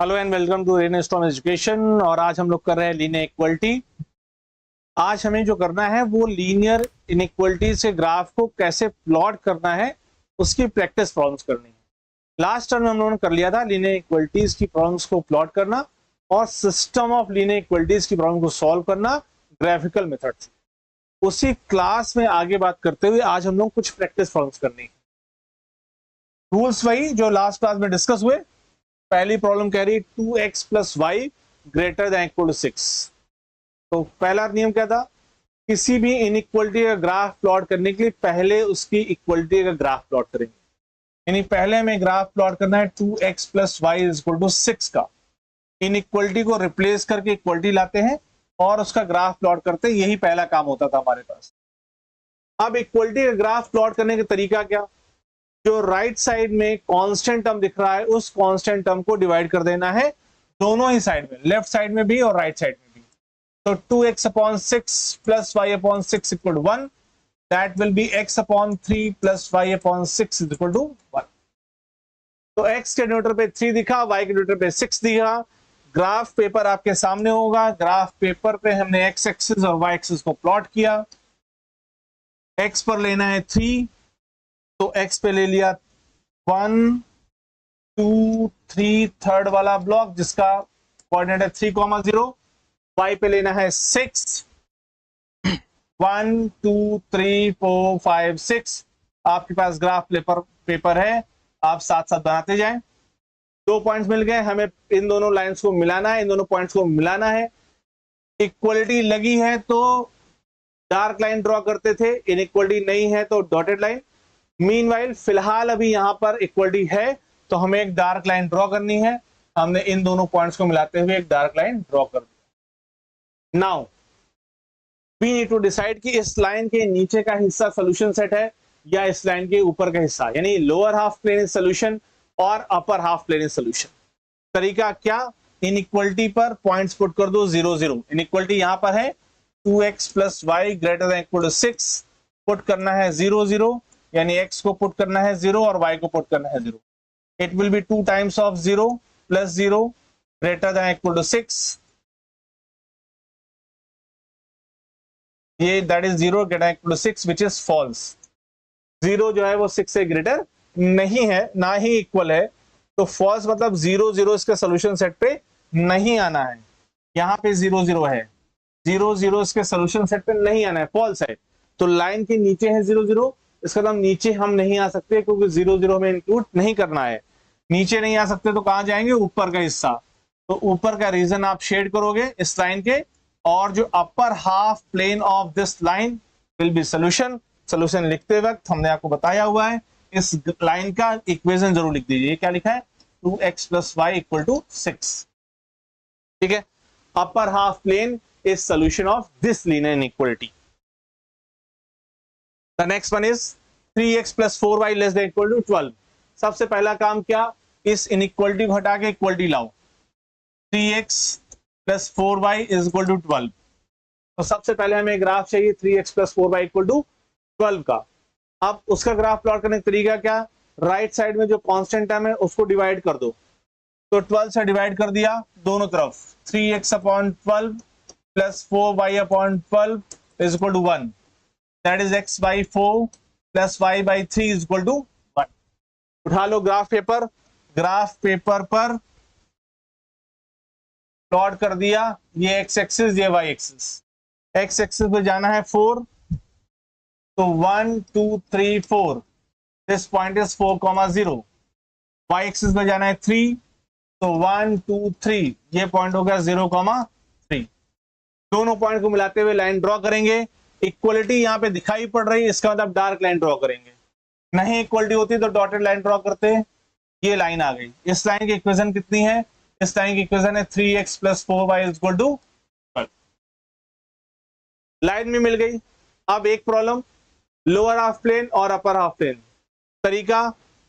Hello and welcome to Rainstorm Education. और आज हम लोग कर रहे हैं लीनियर इक्वलिटी। आज हमें जो करना है वो लीनियर इनइक्वलिटी से ग्राफ को कैसे प्लॉट करना है उसकी प्रैक्टिस प्रॉब्लम्स करनी है। लास्ट टर्म हम लोगों ने कर लिया था लीनियर इक्वलिटीज की प्रॉब्लम्स को प्लॉट करना और सिस्टम ऑफ लीनियर इक्वलिटीज की प्रॉब्लम को सॉल्व करना ग्राफिकल मेथड से। उसी क्लास में आगे बात करते हुए आज हम लोग कुछ प्रैक्टिस प्रॉब्लम्स करनी है। रूल्स वही जो लास्ट क्लास में डिस्कस हुए। पहली प्रॉब्लम कह रही 2x plus y greater than equal to 6। तो पहला नियम क्या था, किसी भी इनइक्वलिटी का ग्राफ प्लॉट करने के लिए पहले उसकी इक्वलिटी का ग्राफ प्लॉट करेंगे। यानी पहले हमें ग्राफ प्लॉट करना है 2x plus y is equal to 6 का। इनइक्वलिटी को रिप्लेस करके इक्वलिटी लाते हैं और उसका ग्राफ प्लॉट करते हैं। यही पहला काम होता था हमारे पास। अब इक्वलिटी का ग्राफ प्लॉट करने का तरीका क्या, जो राइट साइड में कांस्टेंट टर्म दिख रहा है उस कांस्टेंट टर्म को डिवाइड कर देना है दोनों ही साइड में, लेफ्ट साइड में भी और राइट साइड में भी। तो 2x upon 6 plus Y upon 6 equal to 1, that will be x upon 3 plus Y upon 6 is equal to 1। तो x के डिनोमिनेटर पे 3 दिखा, y के डिनोमिनेटर पे 6 दिखा। ग्राफ पेपर आपके सामने होगा। ग्राफ पेपर पे हमने x एक्सिस और y एक्सिस को प्लॉट किया। x पर लेना है 3, तो x पे ले लिया 1 2 3 थर्ड वाला ब्लॉक जिसका कोऑर्डिनेट है 3,0। y पे लेना है 6 1 2 3 4 5 6। आपके पास ग्राफ पेपर है, आप साथ साथ बनाते जाएं। 2 पॉइंट्स मिल गए, हमें इन दोनों लाइंस को मिलाना है, इन दोनों पॉइंट्स को मिलाना है। इक्वलिटी लगी है तो डार्क लाइन ड्रॉ करते थे, इनइक्वलिटी नहीं है तो डॉटेड लाइन। मीनवाइल फिलहाल अभी यहां पर इक्वलिटी है तो हमें एक डार्क लाइन ड्रॉ करनी है। हमने इन दोनों पॉइंट्स को मिलाते हुए एक डार्क लाइन ड्रॉ कर दिया। Now we need to decide कि इस लाइन के नीचे का हिस्सा सॉल्यूशन सेट है या इस लाइन के ऊपर का हिस्सा, यानी lower half plane is solution और upper half plane is solution. तरीका क्या, इनइक्वलिटी पर पॉइंट्स पुट कर दो 0 0। इनइक्वलिटी यहां पर है 2x plus y greater than equal to 6, put करना है 0 0, यानी x को पुट करना है 0 और y को पुट करना है 0। It will be 2 times of 0 plus 0 greater than equal to 6। ये that is 0 greater than equal to 6 which is false. 0 जो है वो 6 से ग्रेटर नहीं है, ना ही इक्वल है, तो फॉल्स मतलब 0 0 इसके सॉल्यूशन सेट पे नहीं आना है। यहां पे 0 0 है, 0 0 इसके सॉल्यूशन सेट पे नहीं आना है, फॉल्स है। तो लाइन के नीचे है 0 0, इसका मतलब नीचे हम नहीं आ सकते क्योंकि 0 0 में इंक्लूड नहीं करना है। नीचे नहीं आ सकते तो कहां जाएंगे, ऊपर का हिस्सा। तो ऊपर का रीजन आप शेड करोगे इस लाइन के, और जो upper half plane of this line will be solution. Solution लिखते वक्त हमने आपको बताया हुआ है, इस लाइन का इक्वेशन जरूर लिख दीजिए। क्या लिखा है, 2x plus y equal to 6। ठीक है, upper half plane is solution of this linear inequality. The next one is 3x plus 4y less than equal to 12। सबसे पहला काम क्या, इस इनइक्वलिटी को हटा के इक्वलिटी लाओ। 3x plus 4y is equal to 12। तो सबसे पहले हमें ग्राफ चाहिए 3x plus 4y equal to 12 का। अब उसका ग्राफ प्लॉट करने का तरीका क्या, राइट साइड में जो कांस्टेंट टर्म है उसको डिवाइड कर दो। तो 12 से डिवाइड कर दिया दोनों तरफ, 3x upon 12 plus 4y upon 12 is equal to 1। That is x by 4 plus y by 3 is equal to 1। उठा लो ग्राफ पेपर, ग्राफ पेपर पर प्लॉट कर दिया। ये x एक्सिस, ये y एक्सिस। x एक्सिस पे जाना है 4, तो 1 2 3 4, this point is 4,0। y axis पे जाना है 3, तो 1 2 3, ये पॉइंट हो गया 0,3। दोनों पॉइंट को मिलाते हुए लाइन ड्रॉ करेंगे। इक्वलिटी यहां पे दिखाई पड़ रही है, इसका मतलब डार्क लाइन ड्रॉ करेंगे। नहीं इक्वलिटी होती तो डॉटेड लाइन ड्रॉ करते। ये लाइन आ गई। इस लाइन की इक्वेशन कितनी है, इस लाइन की इक्वेशन है 3x plus 4y is equal to 12। Line में मिल गई। अब एक प्रॉब्लम, लोअर हाफ प्लेन और अपर हाफ प्लेन। तरीका,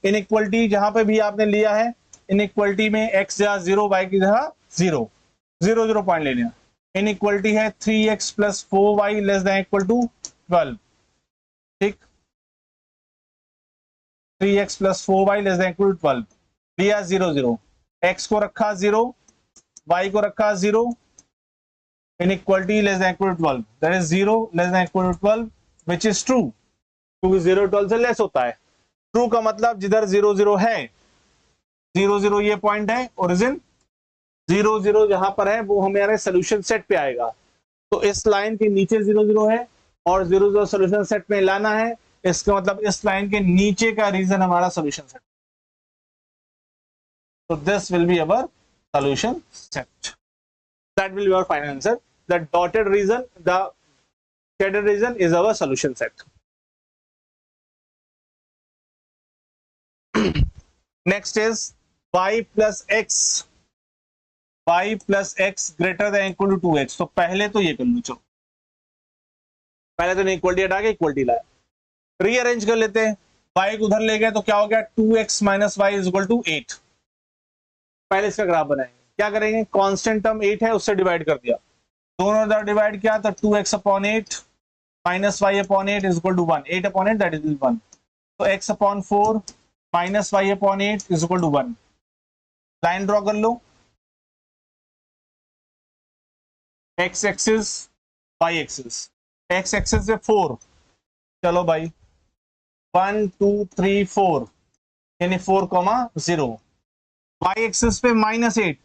इनइक्वलिटी जहां पे भी आपने लिया है, इनइक्वलिटी में x जगह 0, y की जगह 0 0 0 पॉइंट ले लिया। इनइक्वलिटी है 3x plus 4y less than equal to 12। ठीक, 3x plus 4y less than equal to 12 लिया 0 0। x को रखा 0, y को रखा 0, inequality less than equal to 12, that is 0 less than equal to 12 which is true, क्योंकि 0 12 से less होता है। ट्रू का मतलब जिधर 0 0 है, 0 0 ये पॉइंट है ओरिजिन, 0 0 जहां पर है वो हमारे सोल्यूशन सेट पे आएगा। तो इस लाइन के नीचे 0 0 है और 0 0 सोल्यूशन सेट में लाना है, इसका मतलब इस लाइन के नीचे का रीजन हमारा सोल्यूशन सेट। तो this will be our solution set, that will be our final answer. The dotted region, the shaded region is our solution set. Next is y plus x greater than equal to 2x। तो पहले तो ये कर लो, चलो पहले तो equality हटा के इक्वलिटी लाया, रीअरेंज कर लेते हैं। y को उधर ले गए तो क्या हो गया, 2x minus y is equal to 8। पहले इसका ग्राफ बनाएंगे, क्या करेंगे, कांस्टेंट टर्म 8 है उससे डिवाइड कर दिया, दोनों इधर डिवाइड किया तो 2x upon 8 minus y upon 8 is equal to 1, 8 अपॉन 8 दैट इज 1, तो x upon 4 minus y upon 8 is equal to 1। Line draw कर लो, x axis y axis, x axis पे 4, चलो भाई 1 2 3 4 यानी 4,0, y एक्सिस पे -8,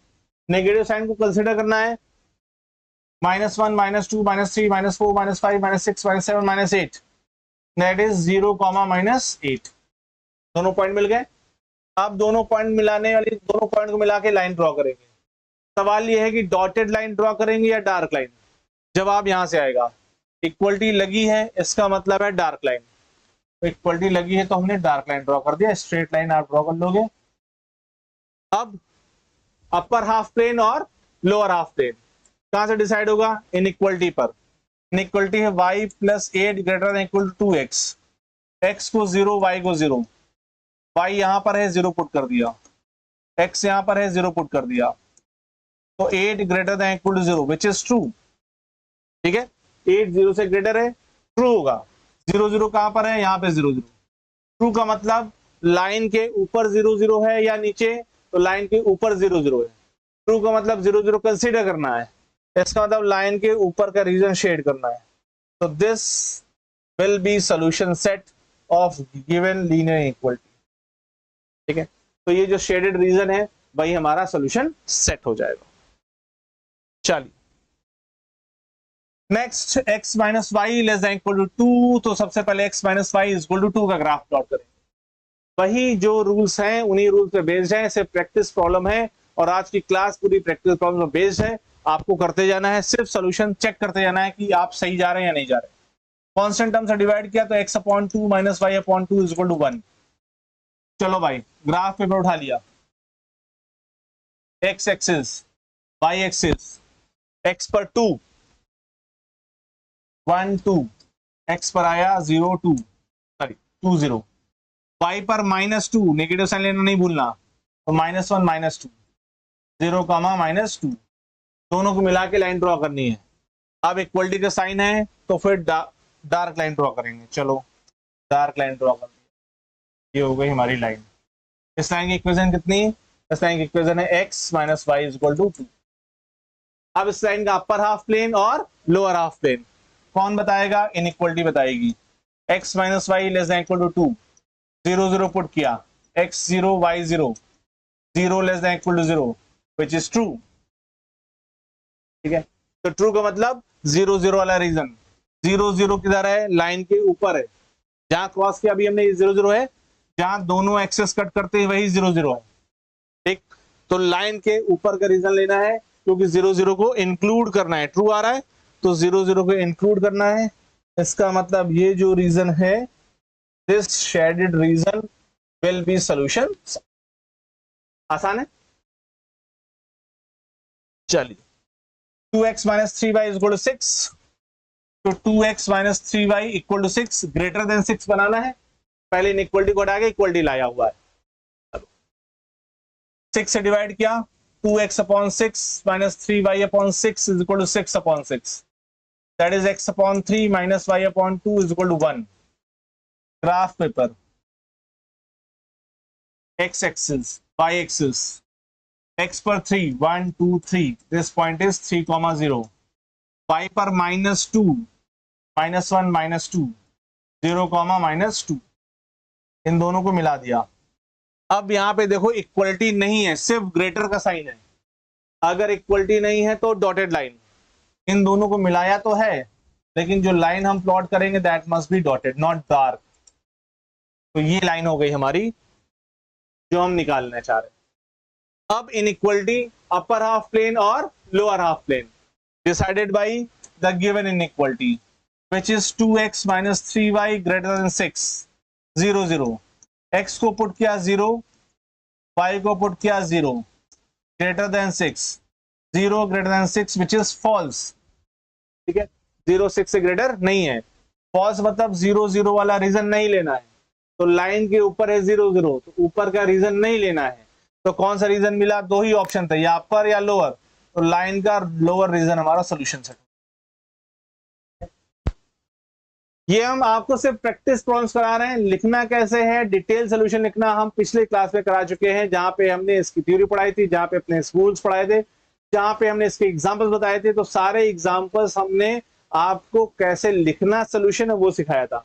नेगेटिव साइन को कंसीडर करना है, -1 -2 -3 -4 -5 -6 -7 -8 दैट इज 0, -8। दोनों पॉइंट मिल गए। अब दोनों पॉइंट मिलाने वाली, दोनों पॉइंट को मिला के लाइन ड्रॉ करेंगे। सवाल ये है कि डॉटेड लाइन ड्रॉ करेंगे या डार्क लाइन। जवाब यहां से आएगा, इक्वलिटी लगी है इसका मतलब है डार्क लाइन, तो इक्वलिटी लगी है तो हमने डार्क लाइन ड्रॉ कर दिया, स्ट्रेट लाइन आप ड्रॉ कर लोगे। अब अपर हाफ प्लेन और लोअर हाफ प्लेन कहां से डिसाइड होगा, इनइक्वलिटी पर। इनइक्वलिटी है y plus 8 greater than equal to 2x, x को 0 y को 0, y यहां पर है 0 पुट कर दिया, x यहां पर है 0 पुट कर दिया, तो 8 greater than equal to 0 which is true. ठीक है, 8 0 से ग्रेटर है, ट्रू होगा। 0 0 कहां पर है, यहाँ पे 0 0, ट्रू का मतलब लाइन के ऊपर 0 0 है या नीचे, तो लाइन के ऊपर 0 0 है। ट्रू का मतलब 0 0 कंसीडर करना है, इसका मतलब लाइन के ऊपर का रीजन शेड करना है। तो this will B solution set of given linear equality. ठीक है, तो ये जो शेडेड रीजन है वही हमारा सोल्यूशन सेट हो जाएगा। चलिए next, x minus y less than equal to 2, तो सबसे पहले x minus y is equal to 2 का ग्राफ प्लॉट करेंगे। वही जो रूल्स हैं उन्हीं रूल्स पे बेस्ड है, सिर्फ प्रैक्टिस प्रॉब्लम है और आज की क्लास पूरी प्रैक्टिस प्रॉब्लम पे बेस्ड है। आपको करते जाना है, सिर्फ सोल्यूशन चेक करते जाना है कि आप सही जा रहे हैं या नहीं जा रहे। कांस्टेंट टर्म से डिवाइड किया तो x upon 2 minus y upon 2 is equal to 1। चलो भाई ग्राफ पेपर उठा लिया, x axis y axis, x पर 2 1 2, x पर आया 0 2 सॉरी 2 0, y पर -2, नेगेटिव साइन लेना नहीं भूलना, तो -1 -2 0, -2, दोनों को मिला के लाइन ड्रॉ करनी है। अब इक्वलिटी का साइन है तो फिर डार्क लाइन ड्रॉ करेंगे। चलो डार्क लाइन ड्रॉ कर दिया, ये हो गई हमारी लाइन। इस लाइन की इक्वेशन कितनी, इस लाइन की इक्वेशन है x minus y is equal to 2। अब इस लाइन का अपर हाफ प्लेन और लोअर हाफ प्लेन कौन बताएगा, इनइक्वलिटी बताएगी। x minus y less than equal to 2, 0 0 put किया, x 0 y 0, 0 less than equal to 0 which is true. ठीक है, तो ट्रू का मतलब 0 0 वाला रीजन, 0 0 किधर है, लाइन के ऊपर है, जहां क्रॉस किया अभी हमने 0 0 है, जहां दोनों एक्सेस कट करते हैं वही 0 0 है। ठीक, तो लाइन के ऊपर का रीजन लेना है क्योंकि 0 0 को इंक्लूड करना है, ट्रू आ रहा है तो 0 0 को इंक्लूड करना है। इसका मतलब ये जो रीजन है, this shaded reason will be solution. आसान है। चलिए 2x minus 3y is equal to 6, तो 2x minus 3y equal to 6 greater than 6 बनाना है। पहले इनइक्वलिटी को हटा के इक्वलिटी लाया हुआ है, 6 से डिवाइड किया, 2x upon 6 minus 3y upon 6 is equal to 6 upon 6, that is x upon 3 minus y upon 2 is equal to 1। Graph paper, x axis y axis, x पर 3, 1 2 3, दिस पॉइंट इज 3,0, y पर -2, -1 -2, 0, -2, इन दोनों को मिला दिया। अब यहाँ पे देखो इक्वलिटी नहीं है, सिर्फ ग्रेटर का साइन है। अगर इक्वलिटी नहीं है तो डॉटेड लाइन, इन दोनों को मिलाया तो है, लेकिन जो लाइन हम प्लॉट करेंगे that must be dotted, not dark. तो ये लाइन हो गई हमारी जो हम निकालना चाह रहे हैं। अब इनइक्वलिटी अपर हाफ प्लेन और lower half plane decided by the given inequality which is 2x - 3y > 6, 0 0। x को पुट किया 0, y को पुट किया 0, > 6, 0 > 6 विच इज फॉल्स। ठीक है, 0 6 से ग्रेटर नहीं है। फॉल्स मतलब 0 0 वाला रीजन नहीं लेना है। तो लाइन के ऊपर है 0 0, तो ऊपर का रीजन नहीं लेना है। तो कौन सा रीजन मिला? दो ही ऑप्शन थे, या अपर या लोअर। तो लाइन का लोअर रीजन हमारा सोल्यूशन सेट। ये हम आपको सिर्फ प्रैक्टिस प्रॉब्लम्स करा रहे हैं। लिखना कैसे है, डिटेल सोल्यूशन लिखना हम पिछले क्लास में करा चुके हैं, जहां पे हमने इसकी थ्योरी पढ़ाई थी, जहां पे अपने स्कूल्स पढ़ाए थे, जहां पे हमने इसके एग्जांपल्स बताए थे। तो सारे एग्जांपल्स हमने आपको कैसे लिखना सोल्यूशन है वो सिखाया था।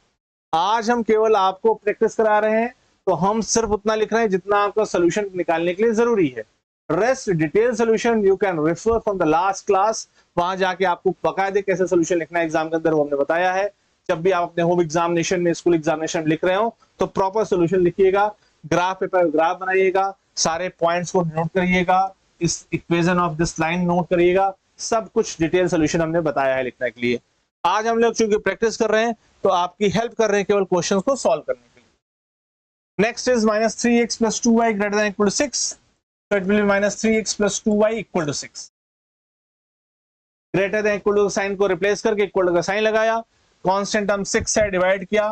आज हम केवल आपको प्रैक्टिस करा रहे हैं, तो हम सिर्फ उतना लिख रहे हैं जितना आपका सोल्यूशन निकालने के लिए जरूरी है। Rest detail solution you can refer from the last class. वहां जाके आपको बकायदे कैसे सोल्यूशन लिखना है एग्जाम के अंदर वो हमने बताया है। जब भी आप अपने होम एग्जामिनेशन में, स्कूल एग्जामिनेशन में लिख रहे हो तो प्रॉपर सोल्यूशन लिखिएगा, ग्राफ पेपर ग्राफ बनाइएगा, सारे पॉइंट्स को नोट करिएगा, इस equation of this line note करिएगा। सब कुछ डिटेल सोल्यूशन हमने बताया है लिखने के लिए। आज हम लोग चूंकि प्रैक्टिस कर रहे हैं तो आपकी हेल्प कर रहे हैं केवल क्वेश्चंस को सॉल्व करने के लिए। Next is -3x + 2y > 6, so it will be -3x + 2y = 6। Greater than equal to sign को रिप्लेस करके इक्वल टू का साइन लगाया, कांस्टेंट हम 6 से डिवाइड किया,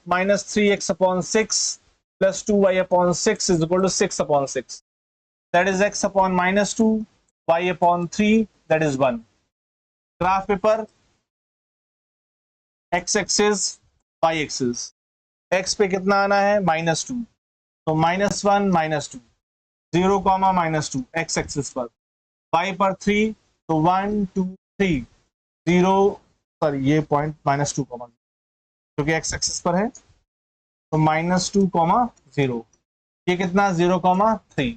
-3x/6 + 2y/6 = 6/6, that is x/-2, y/3, that is 1। Graph paper x axis y axis, x पे कितना आना है -2, तो -1 -2, 0, -2 x एक्सिस पर, y पर 3, तो 1 2 3 0, सॉरी ये पॉइंट -2, क्योंकि x एक्सिस पर है, तो -2, 0, ये कितना 0, 3।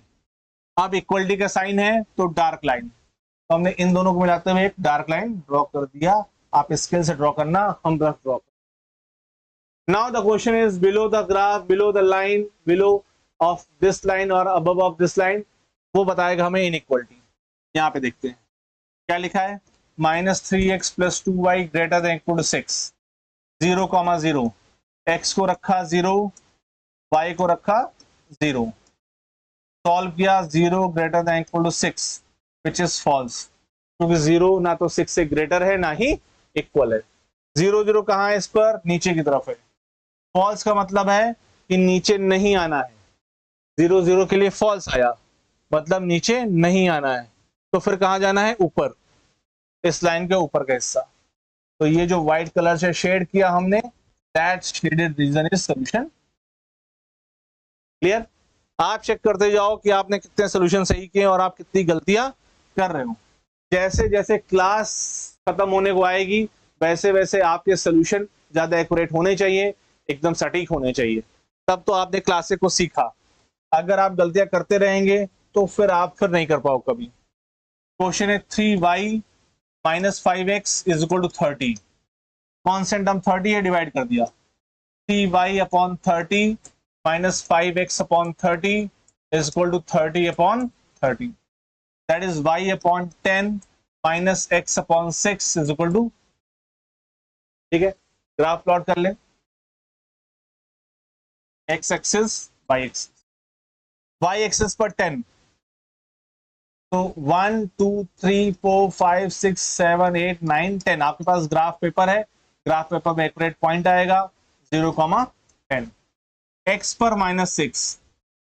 अब इक्वलिटी का साइन है तो डार्क लाइन, तो हमने इन दोनों को मिलाते हुए एक डार्क लाइन ड्रॉ कर दिया। आप स्केल से ड्रॉ करना, हम rough draw. Now the question is below the graph, below the line, below of this line और अबव ऑफ दिस लाइन, वो बताएगा हमें इनइक्वलिटी। यहाँ पे देखते हैं क्या लिखा है, -3x + 2y > 6, 0, 0, x को रखा 0, y को रखा 0, सॉल्व किया, 0 > 6 विच इज फॉल्स, क्योंकि 0 ना तो 6 से ग्रेटर है ना ही इक्वल है। 0 0 कहाँ है? इस पर नीचे की तरफ है। फॉल्स का मतलब है कि नीचे नहीं आना है। 0 0 के लिए फॉल्स आया, मतलब नीचे नहीं आना है। तो फिर कहाँ जाना है? ऊपर, इस लाइन के ऊपर का हिस्सा। तो ये जो व्हाइट कलर से शेड किया हमने, that shaded region is solution. Clear? आप चेक करते जाओ कि आपने कितने सोल्यूशन सही किए और आप कितनी गलतियां कर रहे हो। जैसे जैसे क्लास खत्म होने को आएगी वैसे वैसे आपके सोल्यूशन ज्यादा एक्यूरेट होने चाहिए, एकदम सटीक होने चाहिए, तब तो आपने क्लास को सीखा। अगर आप गलतियां करते रहेंगे तो फिर आप नहीं कर पाओ कभी। क्वेश्चन है 3y - 5x = 30, कॉन्स्टेंट हम 30 है, डिवाइड कर दिया, 3y/30 - 5x/30 = 30/30, that is y/10 - x/6 = ठीक है। ग्राफ प्लॉट कर ले, x axis y axis, y axis पर 10, तो 1 2 3 4 5 6 7 8 9 10 आपके पास ग्राफ पेपर है। ग्राफ पेपर में एक्यूरेट पॉइंट आएगा 0, 10। x पर -6,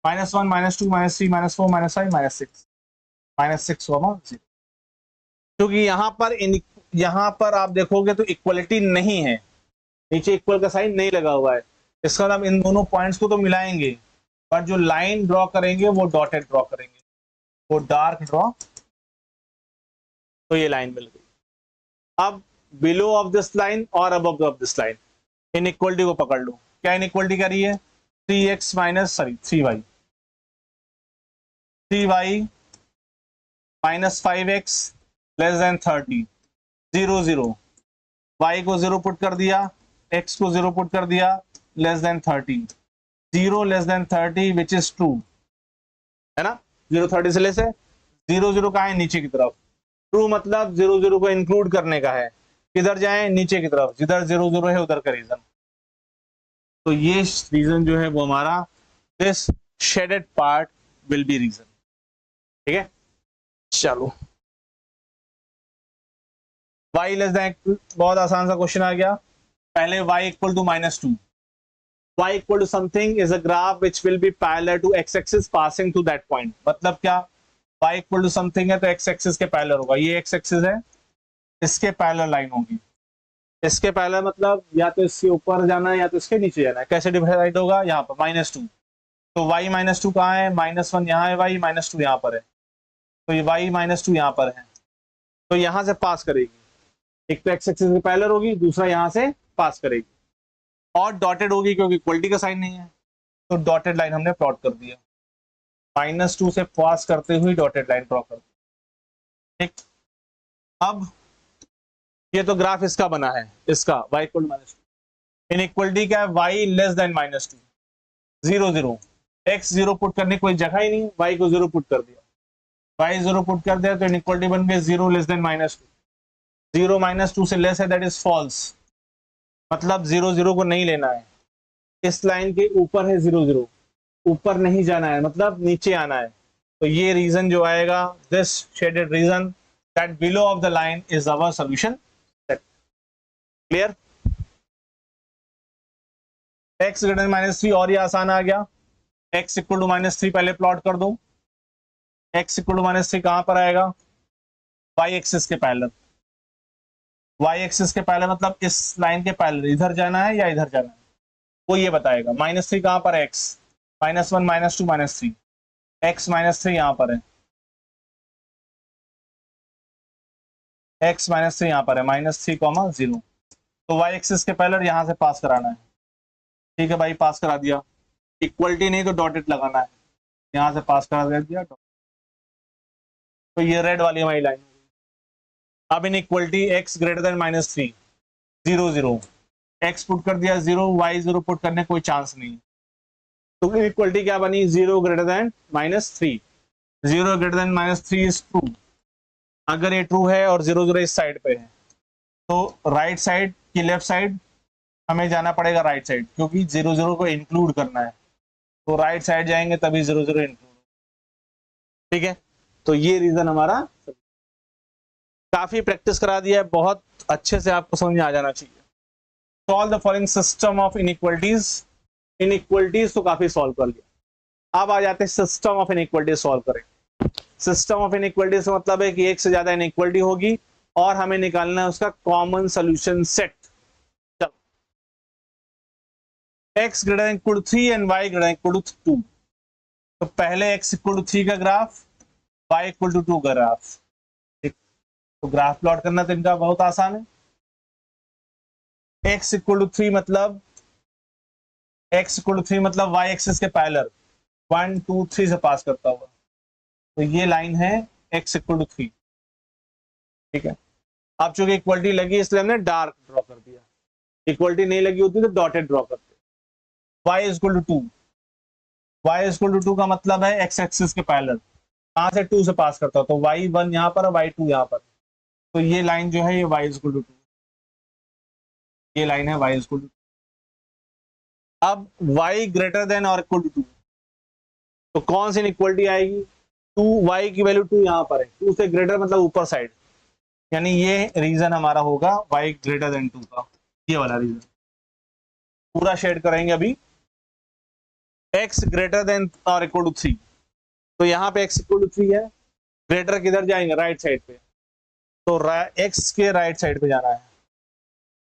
-1 -2 -3 -4 -5 -6, -6, 0। क्योंकि यहाँ पर आप देखोगे तो इक्वलिटी नहीं है, नीचे इक्वल का साइन नहीं लगा हुआ है। इसका मतलब इन दोनों पॉइंट्स को तो मिलाएंगे, पर जो लाइन ड्रॉ करेंगे वो डॉटेड ड्रॉ करेंगे। वो डार्क ड्रॉ, तो ये लाइन मिल गई। अब बिलो ऑफ दिस लाइन और above of this line inequality को पकड़ लो। क्या इनइक्वालिटी कर रही है? 3x minus 3y, 3y minus 5x less than 30, 0 0, y को 0 पुट कर दिया, x को 0 पुट कर दिया, less than 30, 0 less then 30 which is true, है ना। 0 30 से लेस है, 0 0 कहाँ है? नीचे की तरफ। ट्रू मतलब 0 0 को इंक्लूड करने का है। किधर जाए? नीचे की तरफ, जिधर 0 0 है उधर का रीजन। तो ये रीजन जो है वो हमारा this shaded part will be region. ठीक है, चलो y लेस देन, बहुत आसान सा क्वेश्चन आ गया। पहले y equal to -2, y equal to something is a graph which will be parallel to x axis passing to that point. मतलब क्या? y इक्वल टू समथिंग है तो x एक्सिस के पैरेलल होगा। ये x एक्सिस है, इसके पैरेलल लाइन होगी। इसके पैरेलल मतलब या तो इसके ऊपर जाना है या तो इसके नीचे जाना है। कैसे डिवाइड होगा? यहाँ पर -2, तो y -2 कहाँ है? -1 यहाँ है, y -2 यहाँ पर है, तो ये y -2 यहाँ पर है, तो यहाँ से पास करेगी। एक तो x एक्सिस के पैरेलल होगी, दूसरा यहाँ से पास करेगी, और डॉटेड होगी क्योंकि इक्वलिटी का साइन नहीं है, तो डॉटेड लाइन हमने प्लॉट कर दिया। -2 से पास करते हुए डॉटेड लाइन ड्रॉ कर दी। ठीक, अब ये तो ग्राफ इसका बना है, इसका y इक्वल -2। इनइक्वालिटी क्या है? y less than -2, 0 0, x 0 put करने कोई जगह ही नहीं, y को 0 पुट कर दिया, y 0 पुट कर दिया तो इनइक्वालिटी बन गई 0 लेस देन -2। 0 -2 से लेस है, दैट इज फॉल्स, मतलब 0 0 को नहीं लेना है। इस लाइन के ऊपर है 0 0, ऊपर नहीं जाना है, मतलब नीचे आना है। तो ये रीजन जो आएगा, this shaded region that below of the line is our solution. Clear? x greater than -3 और ये आसान आ गया। x इक्वल टू -3 पहले प्लॉट कर दो। x इक्वल टू -3 कहां पर आएगा? y एक्सिस के पैरेलल। y एक्सिस के पैरेलल मतलब इस लाइन के पैरेलल, इधर जाना है या इधर जाना है वो ये बताएगा। -3 कहां पर है? x, -1 -2 -3, x -3 यहां पर है, x -3 यहां पर है, -3, 0, तो y एक्सिस के पैरेलल यहां से पास कराना है। ठीक है भाई, पास करा दिया। इक्वलिटी नहीं तो डॉटेड लगाना है, यहां से पास करा दिया, तो ये रेड वाली हमारी लाइन। अब inequality x greater than -3, 0 0, x put कर दिया 0, y 0 पुट करने कोई चांस नहीं, तो इक्वलिटी क्या बनी? 0 greater than -3, 0 greater than -3 is true. अगर ये ट्रू है और 0 0 इस साइड पे है, तो राइट साइड की लेफ्ट साइड हमें जाना पड़ेगा राइट साइड, क्योंकि 0 0 को इंक्लूड करना है, तो राइट साइड जाएंगे तभी 0 0 इंक्लूड। ठीक है, तो ये रीजन हमारा, काफी प्रैक्टिस करा दिया है, बहुत अच्छे से आपको समझ में आ जाना चाहिए। Solve the following system of inequalities. Inequalities तो काफी सॉल्व कर लिया, अब आ जाते हैं सिस्टम ऑफ इनइक्वालिटीज सॉल्व करें। सिस्टम ऑफ इनइक्वालिटीज का मतलब है कि एक से ज्यादा इनइक्वालिटी होगी और हमें निकालना है उसका कॉमन सोल्यूशन सेट। चलो, x greater than equal to 3 and y greater than equal to 2। तो पहले x इक्वल टू 3 का ग्राफ, y इक्वल टू 2 का ग्राफ। तो ग्राफ प्लॉट करना तो इनका बहुत आसान है। x इक्वल टू 3 मतलब, x इक्वल टू 3 मतलब y एक्सिस के पैरेलल 1 2 3 से पास करता हुआ, तो ये लाइन है x इक्वल टू 3। ठीक है, अब चूंकि इक्वलिटी लगी इसलिए हमने डार्क ड्रॉ कर दिया, इक्वलिटी नहीं लगी होती तो डॉटेड ड्रॉ करते। y equal to 2, y equal to 2 का मतलब है x एक्सिस के पैरेलल, कहां से 2 से पास करता, तो y1 यहाँ पर, y2 यहाँ पर, तो ये लाइन जो है ये y इक्वल टू 2, ये लाइन है y इक्वल टू 2। अब y ग्रेटर देन और इक्वल टू 2, तो कौन सी इनइक्वालिटी आएगी? 2, y की वैल्यू 2 यहाँ पर है, 2 से ग्रेटर मतलब ऊपर साइड, यानी ये रीजन हमारा होगा y ग्रेटर देन 2 का, ये वाला रीजन पूरा शेड करेंगे अभी। x ग्रेटर देन और इक्वल टू 3, तो यहाँ पे x इक्वल टू 3 है, ग्रेटर किधर जाएंगे? राइट साइड पे, तो x के राइट साइड पे जाना है,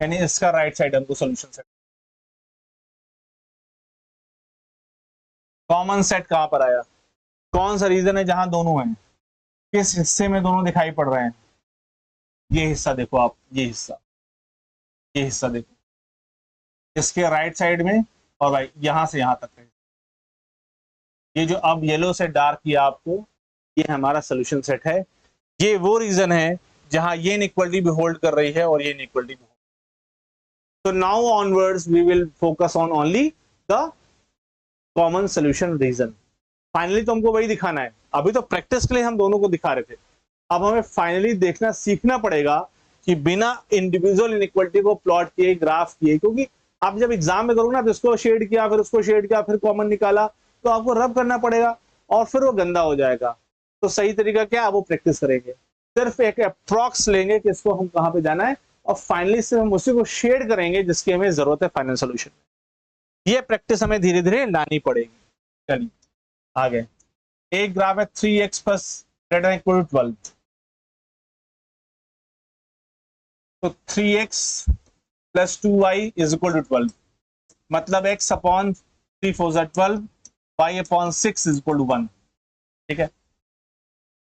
यानी इसका राइट साइड हमको सोल्यूशन सेट। कॉमन सेट कहां पर आया? कौन सा रीजन है जहां दोनों हैं? किस हिस्से में दोनों दिखाई पड़ रहे हैं? ये हिस्सा देखो आप, ये हिस्सा देखो, इसके राइट साइड में और भाई यहां से यहां तक है। ये जो अब येलो से डार्क किया आपको, ये हमारा सोल्यूशन सेट है। ये वो रीजन है जहां ये इनइक्वालिटी भी होल्ड कर रही है और ये इनइक्वालिटी भी। तो now onwards we will focus on only the common solution region. Finally तो हमको वही दिखाना है। अभी तो प्रैक्टिस के लिए हम दोनों को दिखा रहे थे, अब हमें फाइनली देखना सीखना पड़ेगा कि बिना इंडिविजुअल इनइक्वालिटी को प्लॉट किए, ग्राफ किए, क्योंकि आप जब एग्जाम में करोगे ना, तो इसको शेड किया, फिर उसको शेड किया, फिर कॉमन निकाला, तो आपको रब करना पड़ेगा और फिर वो गंदा हो जाएगा। तो सही तरीका क्या है, वो प्रैक्टिस करेंगे, सिर्फ एक अप्रॉक्स लेंगे कि इसको हम कहाँ पे जाना है, और फाइनली से हम उसी को शेड करेंगे जिसकी हमें जरूरत है फाइनल सोल्यूशन। ये प्रैक्टिस हमें धीरे धीरे लानी पड़ेगी। चलिए आगे, एक ग्राफ है 3x plus greater than equal to 12। तो 3x plus 2y is equal to 12, मतलब x upon 3 4 12, y upon 6 is equal to 1। ठीक है,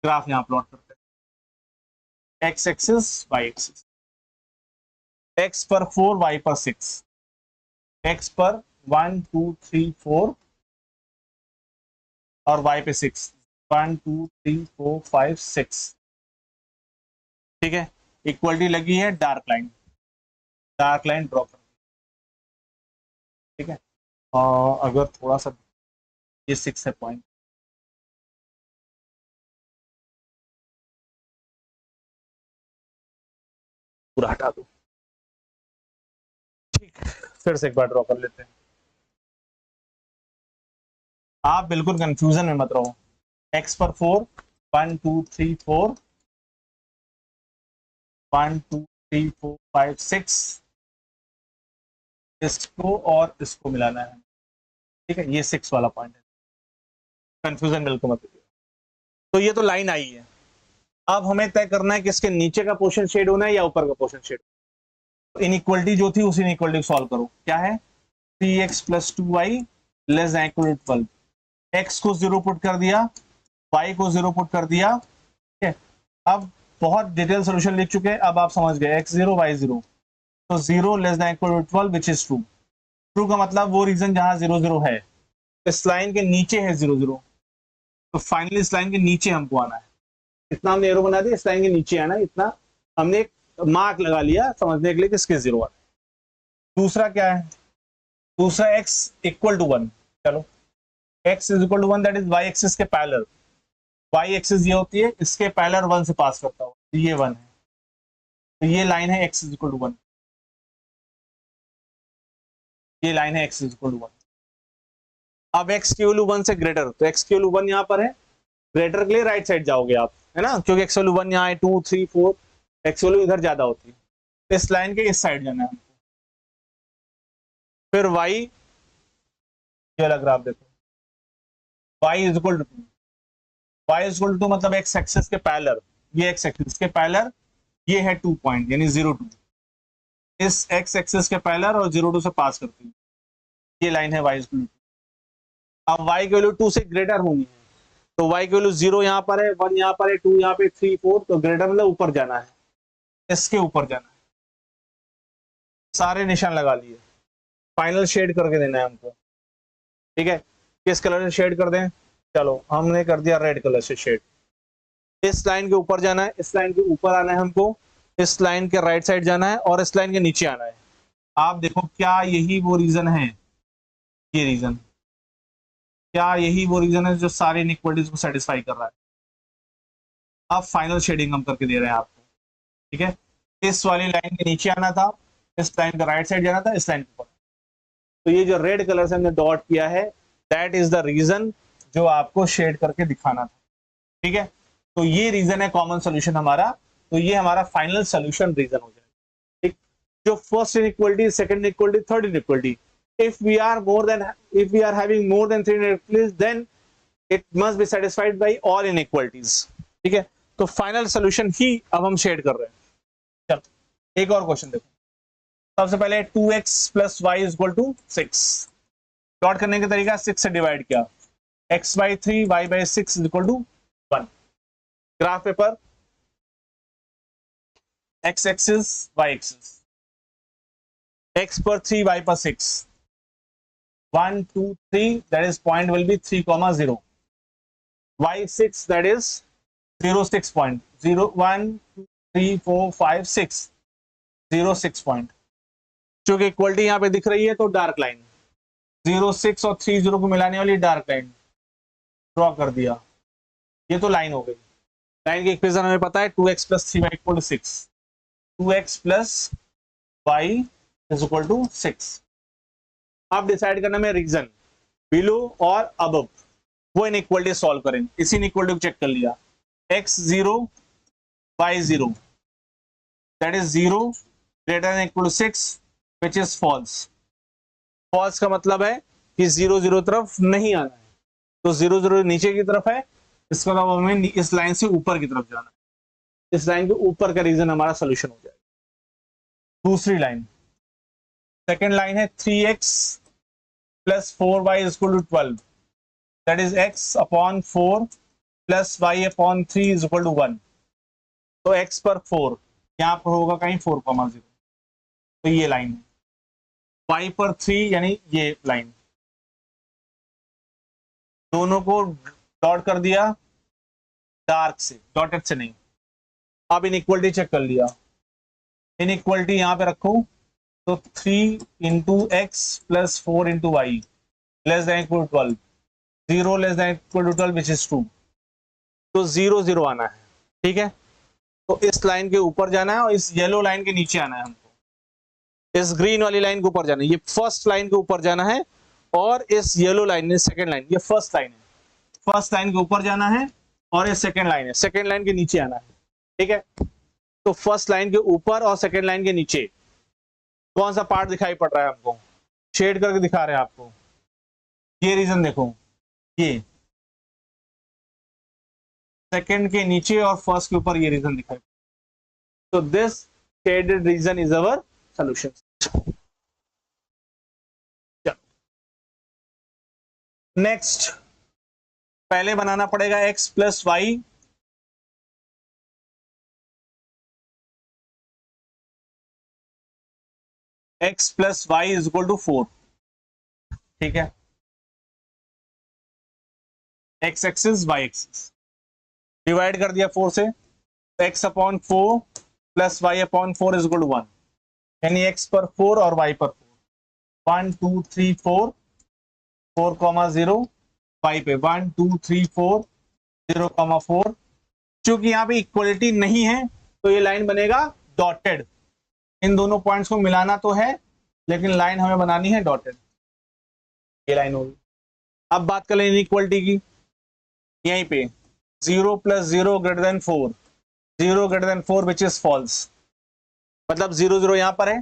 ग्राफ यहां प्लॉट करते हैं, x axis y axis, x पर 4 y पर 6, x पर 1 2 3 4 और y पे 6, 1 2 3 4 5 6। ठीक है, इक्वलिटी लगी है, डार्क लाइन ड्रॉ कर। ठीक है, और अगर थोड़ा सा ये 6 है पॉइंट, पूरा हटा दो। ठीक, फिर से एक बार ड्रॉ कर लेते हैं। आप बिल्कुल कंफ्यूजन में मत रहो। x पर 4, 1 2 3 4, 1 2 3 4 5 6, इसको और इसको मिलाना है। ठीक है, ये 6 वाला पॉइंट है, कंफ्यूजन बिल्कुल मत करिए। तो ये तो लाइन आई है, अब हमें तय करना है कि इसके नीचे का पोर्शन शेड होना है या ऊपर का पोर्शन शेड। इनइक्वालिटी जो थी उसी इनइक्वालिटी सॉल्व करो। क्या है, 3x plus 2y less than equal to 12। x को 0 पुट कर दिया, y को 0 पुट कर दिया। ठीक है, अब बहुत डिटेल सॉल्यूशन लिख चुके हैं, अब आप समझ गए x 0 y 0, तो 0 less than equal to 12 which is true. True का मतलब वो रीजन जहां 0 0 है, इस लाइन के नीचे है 0 0, तो फाइनली इस लाइन के नीचे हमको आना है। इतना हमने एरो बना दिया, इस लाइन के नीचे आना है, इतना हमने एक मार्क लगा लिया समझने के लिए कि इसके 0 आना है। दूसरा क्या है, दूसरा x इक्वल टू 1। चलो, x is equal to 1, that is y axis के पैरेलल। y एक्सिस ये होती है, इसके पैरेलल 1 से पास करता हूँ, ये 1 है, तो ये लाइन है x इज इक्वल टू 1, ये लाइन है x इज इक्वल टू 1। अब x की वैल्यू 1 से ग्रेटर, तो x की वैल्यू 1 यहाँ पर है, ग्रेटर के लिए राइट साइड जाओगे आप, है ना, क्योंकि x वैल्यू 1 यहाँ है, 2 3 4, x वैल्यू इधर ज्यादा होती है, तो इस लाइन के इस साइड जाना है हमको। फिर y, ये वाला ग्राफ देखो, y is equal to 2, y is equal to 2 मतलब x एक्सिस के पैरेलल, ये x एक्सिस के पैरेलल, ये है 2 पॉइंट यानी 0 2, इस x एक्सिस के पैरेलल और 0 2 से पास करती है, ये लाइन है y इज इक्वल टू। अब y की वैल्यू 2 से ग्रेटर होनी है, तो y की वैल्यू 0 यहाँ पर है, 1 यहाँ पर है, 2 यहाँ पे, 3 4, तो ग्रेटर मतलब ऊपर जाना है, इसके ऊपर जाना है। सारे निशान लगा लिए, फाइनल शेड करके देना है हमको। ठीक है, किस कलर से शेड कर दें, चलो हमने कर दिया रेड कलर से शेड। इस लाइन के ऊपर जाना है, इस लाइन के ऊपर आना है हमको, इस लाइन के राइट साइड जाना है और इस लाइन के नीचे आना है। आप देखो क्या यही वो रीजन है, ये रीजन, क्या यही वो रीजन है जो सारे इनइक्वालिटीज को सेटिस्फाई कर रहा है। अब फाइनल शेडिंग हम करके दे रहे हैं आपको। ठीक है, इस वाली लाइन के नीचे आना था, इस लाइन का राइट साइड जाना था, इस लाइन के ऊपर। तो ये जो रेड कलर से हमने डॉट किया है, दैट इज द रीजन जो आपको शेड करके दिखाना था। ठीक है, तो ये रीजन है कॉमन सोल्यूशन हमारा, तो ये हमारा फाइनल सोल्यूशन रीजन हो जाएगा। ठीक, जो first inequality, second inequality, third inequality, if we are having more than 3 inequalities, then it must be satisfied by all inequalities. ठीक है, तो फाइनल सोल्यूशन ही अब हम शेड कर रहे हैं। चलो एक और क्वेश्चन देखो, सबसे पहले 2x plus y is equal to 6, plot करने का तरीका 6 से डिवाइड किया, x by 3 y by 6 is equal to 1। Graph paper, x axis y axis, x पर 3, y पर 6, 1 2 3 that is point will be 3,0, y 6 that is 0 6 point 0 1 2 3 4 5 6 0 6 point। चूंकि equality यहां पे दिख रही है तो डार्क लाइन 0 6 और 3 0 को मिलाने वाली डार्क लाइन ड्रॉ कर दिया। ये तो लाइन हो गई। लाइन की इक्वेशन हमें पता है 2x + 3y = 6, 2x + y = 6। आप डिसाइड करना में रीजन बिलो और अबव, वो इनइक्वालिटी सॉल्व करेंगे। इसी इनइक्वालिटी को चेक कर लिया, x 0 y 0 that is 0 greater than = 6 which is false। False का मतलब है कि 0 0 तरफ नहीं आना है, तो 0 0 नीचे की तरफ है, इसका मतलब हमें इस लाइन से ऊपर की तरफ जाना है। इस लाइन के ऊपर का रीजन हमारा सोल्यूशन हो जाएगा। दूसरी लाइन, सेकेंड लाइन है 3x + 4y = 12 that is x / 4 + y / 3 = 1। तो x पर 4 यहां पर होगा कहीं 4,0, तो ये लाइन है। y पर 3 यानी ये लाइन, दोनों को डॉट कर दिया डार्क से, डॉटेड से नहीं। अब इनइक्वालिटी चेक कर लिया, इनइक्वालिटी यहां पे रखो तो 3 × x + 4 × y <= 12, 0 <= 12 which is true। तो 0 0 आना है, ठीक है। तो इस लाइन के ऊपर जाना है और इस येलो लाइन के नीचे आना है हमको। इस ग्रीन वाली लाइन के ऊपर जाना है, ये फर्स्ट लाइन के ऊपर जाना है, और इस येलो लाइन, सेकेंड लाइन, ये फर्स्ट लाइन है, फर्स्ट लाइन के ऊपर जाना है, और ये सेकेंड लाइन है, सेकेंड लाइन के नीचे आना है, ठीक है। तो फर्स्ट लाइन के ऊपर और सेकेंड लाइन के नीचे कौन सा पार्ट दिखाई पड़ रहा है हमको, शेड करके दिखा रहे हैं आपको। ये रीजन देखो, ये सेकेंड के नीचे और फर्स्ट के ऊपर ये रीजन दिखाई। तो this shaded region is our solution. Next, पहले बनाना पड़ेगा x + y, x + y = 4, ठीक है। x axis y axis divide कर दिया 4 से, x / 4 + y / 4 = 1, यानी x पर 4 और y पर 4, 1 2 3 4 4,0, y पे 1 2 3 4 0,4। चूंकि यहाँ पे इक्वलिटी नहीं है तो ये लाइन बनेगा डॉटेड। इन दोनों पॉइंट्स को मिलाना तो है, लेकिन लाइन हमें बनानी है डॉटेड, ये लाइन होगी। अब बात कर लें इनइक्वलिटी की, यहीं पे 0 + 0 > 4, 0 > 4 विच इज फॉल्स, मतलब 0 0 यहां पर है,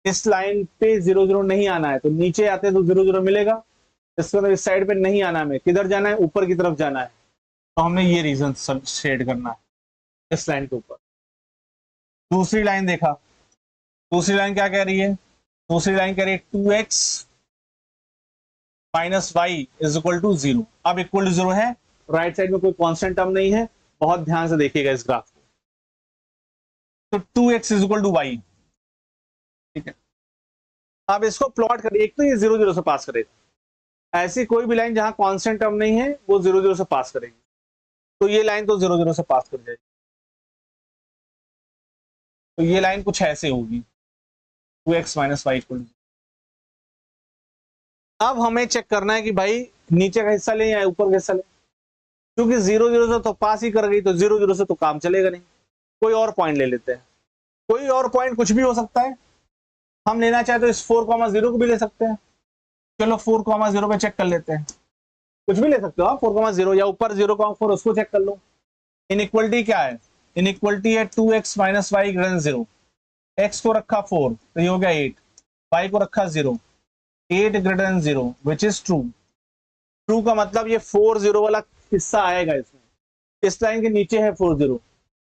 इस लाइन पे 0 0 नहीं आना है, तो नीचे आते तो 0 0 मिलेगा। इसको इस साइड पे नहीं आना है, किधर जाना है, ऊपर की तरफ जाना है, तो हमने ये रीजन शेड करना है इस लाइन के ऊपर। दूसरी लाइन देखा, दूसरी लाइन क्या कह रही है, दूसरी लाइन कह रही है 2x - y = 0। अब इक्वल टू 0 है, राइट साइड में कोई कांस्टेंट टर्म नहीं है, बहुत ध्यान से देखिएगा इस ग्राफ को। तो 2x = y, ठीक है। अब इसको प्लॉट करिए, एक तो ये 0 0 से पास करेगा, ऐसी कोई भी लाइन जहां कांस्टेंट टर्म नहीं है वो 0 0 से पास करेगी, तो ये लाइन तो 0 0 से पास कर जाएगी। तो ये लाइन कुछ ऐसे होगी, 2x - y = 0। अब हमें चेक करना है कि भाई नीचे का हिस्सा ले या ऊपर का हिस्सा ले, क्योंकि 0 0 से तो पास ही कर गई, तो 0 0 से तो काम चलेगा नहीं। कोई और पॉइंट ले लेते हैं, कोई और पॉइंट कुछ भी हो सकता है। हम लेना चाहे तो इस 4,0 को भी ले सकते हैं। चलो 4,0 पे चेक कर लेते हैं, कुछ भी ले सकते हो आप, 4,0 या ऊपर 0,4 उसको चेक कर लो। इनइक्वलिटी क्या है, इनइक्वलिटी है 2x - y > 0। x को रखा 4 तो ये हो गया 8, y को रखा 0, 8 > 0 विच इज ट्रू। ट्रू का मतलब ये 4 0 वाला हिस्सा आएगा इसमें, इस लाइन के नीचे है 4 0,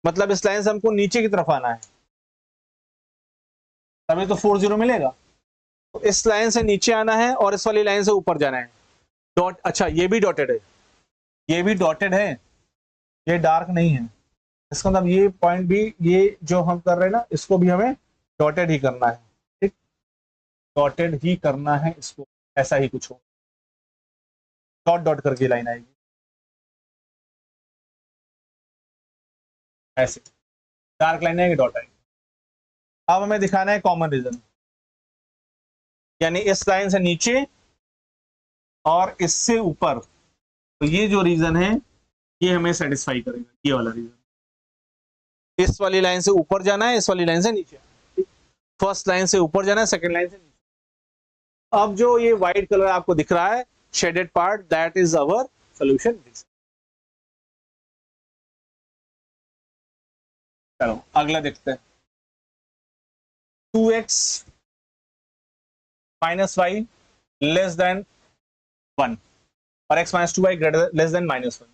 मतलब इस लाइन से हमको नीचे की तरफ आना है, तभी तो 4 0 मिलेगा। तो इस लाइन से नीचे आना है और इस वाली लाइन से ऊपर जाना है। डॉट, अच्छा ये भी डॉटेड है, ये भी डॉटेड है, ये डार्क नहीं है, इसका मतलब ये पॉइंट भी, ये जो हम कर रहे हैं ना, इसको भी हमें डॉटेड ही करना है, ठीक, डॉटेड ही करना है इसको, ऐसा ही कुछ हो, डॉट डॉट करके लाइन आएगी ऐसे, डार्क लाइन आएगी, डॉट आएगी। अब हमें दिखाना है कॉमन रीजन, यानी इस लाइन से नीचे और इससे ऊपर, तो ये जो रीजन है ये हमें सेटिस्फाई करेगा, ये वाला रीजन। इस वाली लाइन से ऊपर जाना है, इस वाली लाइन से नीचे, फर्स्ट लाइन से ऊपर जाना है, सेकंड लाइन से नीचे। अब जो ये व्हाइट कलर आपको दिख रहा है shaded part, that is our solution. चलो अगला देखते हैं, 2x minus y less than 1 और x minus 2y greater less than -1।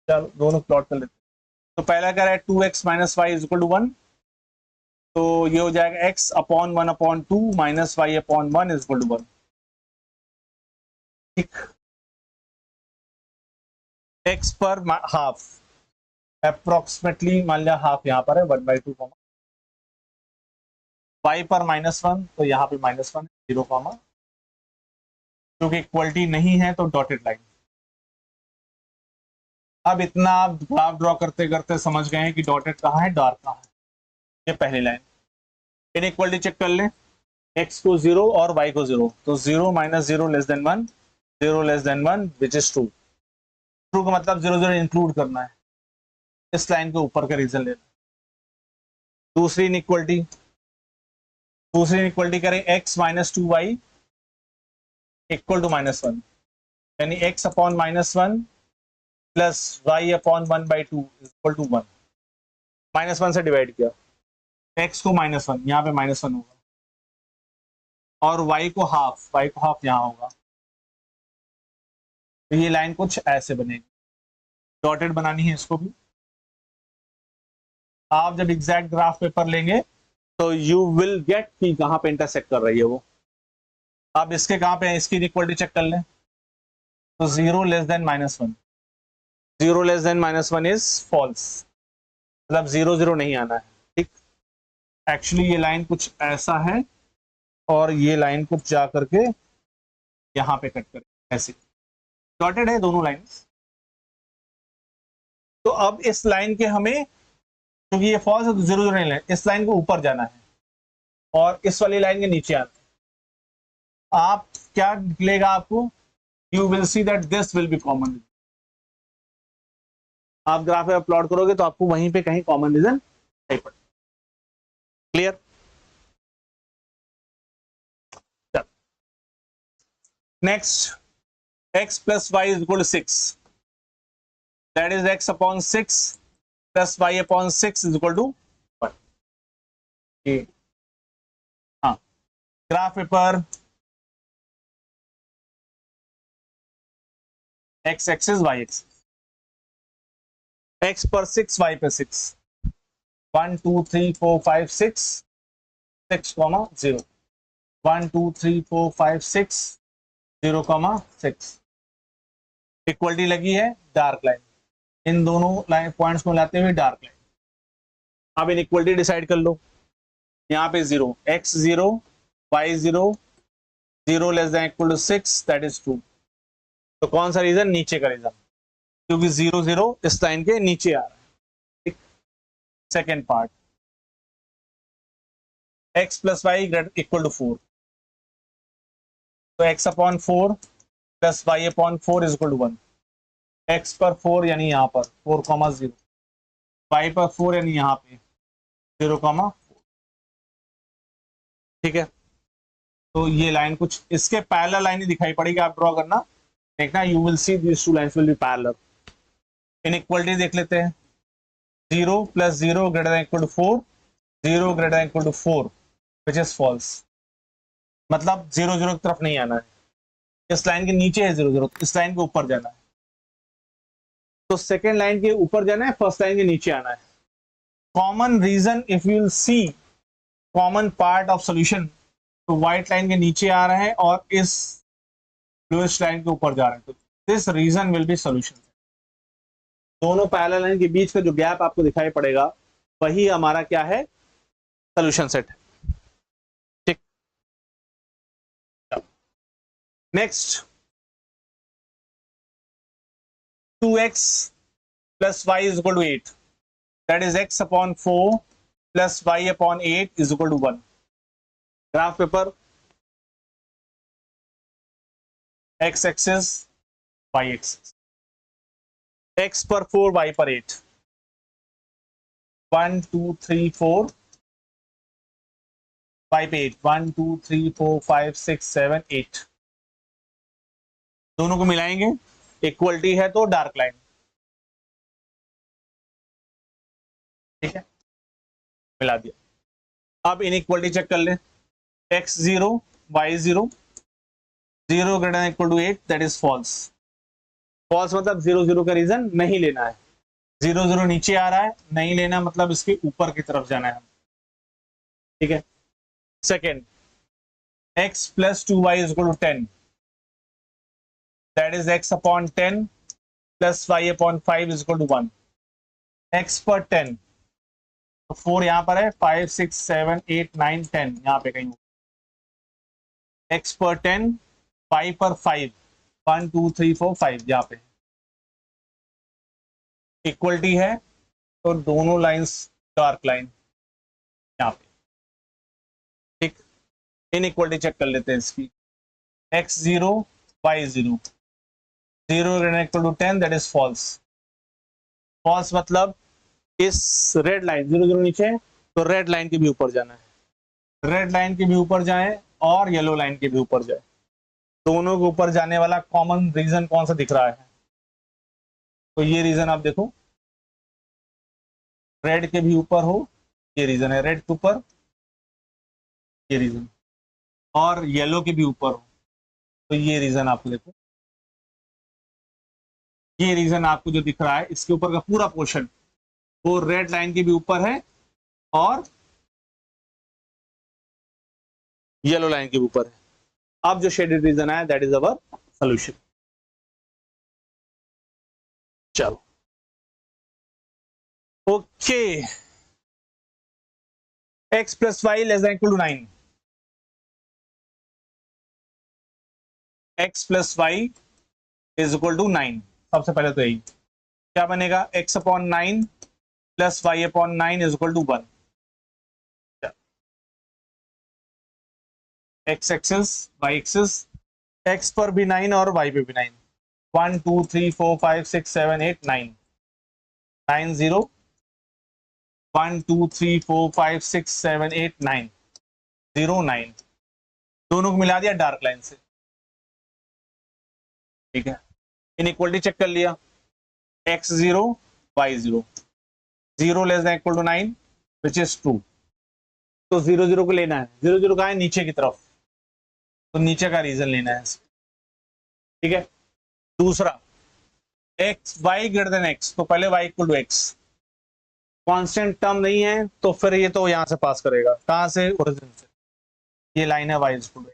चलो दोनों प्लॉट कर लेते हैं। तो पहला क्या है, 2x minus y is equal to 1, तो ये हो जाएगा x upon 1 upon 2 minus y upon 1 is equal to 1, ठीक। x पर हाफ, अप्रोक्सीमेटली मान लिया हाफ यहाँ पर है 1/2, y पर -1, तो यहाँ पे -1 0, क्योंकि इक्वलिटी नहीं है तो डॉटेड लाइन। अब इतना आप ग्राफ ड्रॉ करते करते समझ गए हैं कि डॉटेड कहाँ है, डार्क कहाँ है। ये पहली लाइन, इनइक्वलिटी चेक कर लें, x को 0 और y को 0, तो 0 minus 0 less than 1, 0 less than 1 which is true. True का मतलब 0 0 इंक्लूड करना है, इस लाइन के ऊपर का रीजन लेना। दूसरी इनइक्वलिटी करें, x minus 2y equal to -1, यानी x upon -1 plus y upon 1/2 equal to 1, -1 से डिवाइड किया, x को -1 यहाँ पे -1 होगा और y को हाफ यहाँ होगा, तो ये लाइन कुछ ऐसे बनेगी। डॉटेड बनानी है इसको भी। आप जब एग्जैक्ट ग्राफ पेपर लेंगे तो यू विल गेट कि कहाँ पे इंटरसेक्ट कर रही है वो। आप इसके कहाँ पे, इसकी इक्वलिटी चेक कर लें, तो 0 less than -1, 0 less than -1 is false, मतलब 0 0 नहीं आना है, ठीक। एक्चुअली ये लाइन कुछ ऐसा है और ये लाइन कुछ जा करके यहाँ पे कट करे, ऐसे डॉटेड है दोनों लाइंस। तो अब इस लाइन के हमें, क्योंकि ये फॉल्स है तो 0 0 नहीं लेना, इस लाइन को ऊपर जाना है और इस वाली लाइन के नीचे आना है। आप क्या निकलेगा आपको, you will see that this will B common. आप ग्राफ में प्लॉट करोगे तो आपको वहीं पे कहीं कॉमन रीजन नहीं पड़ेगा। Clear? Next, x plus y is equal to 6, that is x upon 6 plus y upon 6 is equal to 1। हाँ, graph paper x axis y axis, x पर 6 y पे 6, 1 2 3 4 5 6 6 0, 1 2 3 4 5 6 0 6, इक्वलिटी लगी है डार्क लाइन, इन दोनों line points को लाते हुए dark line. अब inequality decide कर लो, यहाँ पे 0, x 0 y 0, 0 less than equal to 6, that is true. तो कौन सा रीजन, नीचे का रीजन, क्योंकि 0 0 इस लाइन के नीचे आ रहा है, ठीक। Second part, x plus y equal to 4, तो x upon 4 plus Y upon 4 is equal to 1, x पर 4 यानी यहाँ पर 4 0, y पर 4 यानी यहाँ पे 0 4, ठीक है। तो ये लाइन कुछ इसके पैरेलल लाइन ही दिखाई पड़ेगी, आप ड्रॉ करना देखना, you will see this two lines will be parallel. Inequality देख लेते हैं, 0 plus 0 greater than equal to 4, 0 greater than equal to 4 which is false, मतलब 0 0 की तरफ नहीं आना है, इस लाइन के नीचे है 0 0, इस लाइन के ऊपर जाना है। तो सेकेंड लाइन के ऊपर जाना है, फर्स्ट लाइन के नीचे आना है। Common region, if you will see common part of solution, तो व्हाइट लाइन के नीचे आ रहे हैं और इस ब्लूइश लाइन के ऊपर जा रहे हैं, तो this region will be solution. दोनों पैरेलल लाइन के बीच का जो गैप आपको दिखाई पड़ेगा वही हमारा क्या है, सोल्यूशन सेट है। ठीक, next 2x plus y is equal to 8, that is x upon 4 plus y upon 8 is equal to 1. Graph paper, x axis y axis, x पर 4 y पर 8, 1 2 3 4 y पे 8, 1 2 3 4 5 6 7 8, दोनों को मिलाएंगे, इक्वलिटी है तो डार्क लाइन। ठीक है, मिला दिया। अब इनइक्वलिटी चेक कर ले, x 0 y 0, 0 greater than equal to 8, that is false. False मतलब 0 0 का रीजन नहीं लेना है, 0 0 नीचे आ रहा है, नहीं लेना मतलब इसके ऊपर की तरफ जाना है। ठीक है, second, x plus 2y is equal to 10, that is x upon 10 plus y upon 5 is equal to 1। x पर 10, तो 4 यहां पर है, 5 6 7 8 9 10 यहां पे कहीं, x पर 10, y पर 5, 1 2 3 4 5 यहां पे इक्वलिटी है, तो दोनों लाइंस डार्क लाइन यहां पे। ठीक, इनइक्वलिटी चेक कर लेते हैं इसकी, x 0 y 0, 0 greater equal to 10, that is false. False मतलब इस रेड लाइन 0 0 नीचे है, तो रेड लाइन के भी ऊपर जाना है, रेड लाइन के भी ऊपर जाए और येलो लाइन के भी ऊपर जाए, दोनों के ऊपर जाने वाला कॉमन रीजन कौन सा दिख रहा है, तो ये रीजन आप देखो, रेड के भी ऊपर हो, ये रीजन है रेड के ऊपर, ये रीजन, और येलो के भी ऊपर हो, तो ये रीजन आपको देखो, ये रीजन आपको जो दिख रहा है इसके ऊपर का पूरा पोर्शन वो रेड लाइन के भी ऊपर है और येलो लाइन के ऊपर है। अब जो शेडेड रीजन है दैट इज अवर सॉल्यूशन। चलो okay, x plus y less than equal to 9, x plus y is equal to 9, सबसे पहले तो यही क्या बनेगा, x upon 9 plus Y upon 9 is equal to 1। x axis y axis, x पर भी 9 और y पे भी 9, 1 2 3 4 5 6 7 8 9, 9 0, 1 2 3 4 5 6 7 8 9, 0 9, दोनों को मिला दिया डार्क लाइन से। ठीक है, इनइक्वलिटी चेक कर लिया, x 0 y 0, 0 less than equal to 9 which is true, तो 0 0 को लेना है, 0 0 कहाँ है, नीचे की तरफ, तो नीचे का रीजन लेना है। ठीक है, दूसरा x y greater than x, तो पहले y equal to x, constant term नहीं है तो फिर ये तो यहां से पास करेगा, कहां से, ओरिजिन से, ये लाइन है y इक्वल टू x।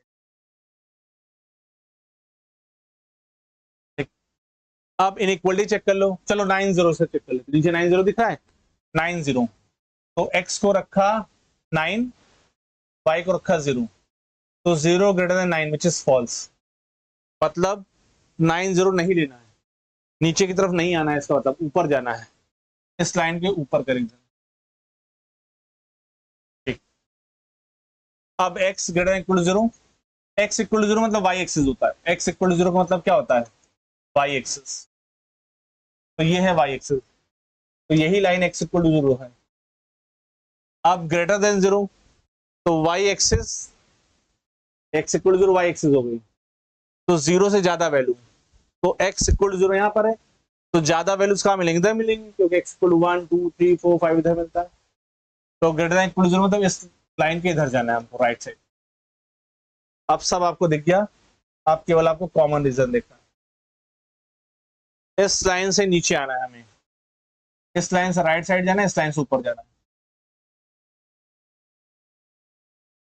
अब इनइक्वलिटी चेक कर लो, चलो 9 0 से चेक कर लो, नीचे 9 0 दिख रहा है, 9 0, तो x को रखा 9, y को रखा 0, तो 0 greater than 9 which is false, मतलब 9 0 नहीं लेना है, नीचे की तरफ नहीं आना है, इसका मतलब ऊपर जाना है, इस लाइन के ऊपर का रीजन। ठीक, अब x greater than equal to 0, x equal to 0 मतलब y एक्सिस होता है, x इक्वल टू 0 का मतलब क्या होता है, y एक्सिस, तो ये है y एक्सिस, तो यही लाइन x इक्वल टू 0 है। अब ग्रेटर देन 0, तो y axis, x equal to 0 y axis हो गई, तो 0 से ज्यादा वैल्यू, तो x इक्वल टू 0 यहाँ पर है, तो ज्यादा वैल्यूज कहाँ मिलेंगे, इधर मिलेंगे, क्योंकि x इक्वल टू 1 2 3 4 5 इधर मिलता है, तो ग्रेटर देन इक्वल टू 0 मतलब इस लाइन के इधर जाना है हमको, राइट साइड। अब सब आपको दिख गया, अब केवल आपको कॉमन रीजन देखना है, इस लाइन से नीचे आना है हमें, इस लाइन से राइट साइड जाना है, इस लाइन से ऊपर जाना है,